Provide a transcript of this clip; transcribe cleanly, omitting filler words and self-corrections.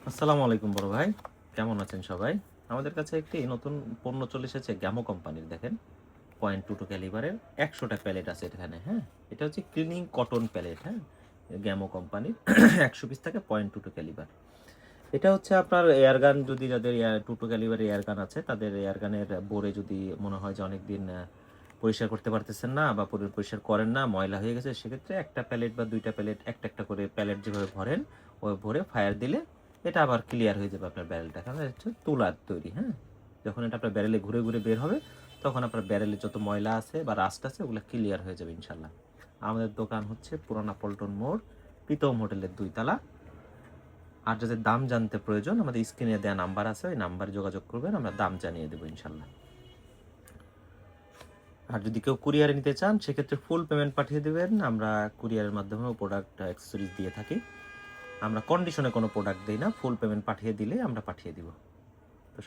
আসসালামু আলাইকুম বড় ভাই, কেমন আছেন সবাই? আমাদের কাছে একটি নতুন পণ্য চলে এসেছে গ্যামো কোম্পানির। দেখেন, 0.22 ক্যালিবারের ১০০টা প্যালেট আছে এখানে। হ্যাঁ, এটা হচ্ছে ক্লিনিং কটন প্যালেট। হ্যাঁ, গ্যামো কোম্পানির ১০০ পিস থাকে 0.22 ক্যালিবার। এটা হচ্ছে আপনার এয়ারগান, যদি যাদের 22 ক্যালিবারের এয়ারগান আছে তাদের এয়ারগানের বোরে যদি মনে হয় যে অনেকদিন পরিষ্কার করতে পারতেছেন না বা পরিষ্কার করেন না, ময়লা হয়ে গেছে, সেক্ষেত্রে একটা প্যালেট বা দুইটা প্যালেট, একটা একটা করে প্যালেট যেভাবে ভরেন ওই ভরে ফায়ার দিলে এটা আবার ক্লিয়ার হয়ে যাবে আপনার ব্যারেলটা। কারণ এটা হচ্ছে তুলার তৈরি। হ্যাঁ, যখন এটা আপনার ব্যারেলে ঘুরে ঘুরে বের হবে তখন আপনার ব্যারেলে যত ময়লা আছে বা রাস্ট আছে ওগুলো ক্লিয়ার হয়ে যাবে ইনশাল্লাহ। আমাদের দোকান হচ্ছে পুরানা পল্টন মোড়, প্রীতম হোটেলের 2 তলা। আর যাদের দাম জানতে প্রয়োজন, আমাদের স্ক্রিনে দেওয়া নাম্বার আছে, ওই নাম্বারে যোগাযোগ করবেন, আমরা দাম জানিয়ে দেবো ইনশাল্লাহ। আর যদি কেউ কুরিয়ারে নিতে চান সেক্ষেত্রে ফুল পেমেন্ট পাঠিয়ে দেবেন, আমরা কুরিয়ারের মাধ্যমেও প্রোডাক্ট অ্যাক্সেসরিজ দিয়ে থাকি। আমরা কন্ডিশনে কোনো প্রোডাক্ট দিই না, ফুল পেমেন্ট পাঠিয়ে দিলে আমরা পাঠিয়ে দিব।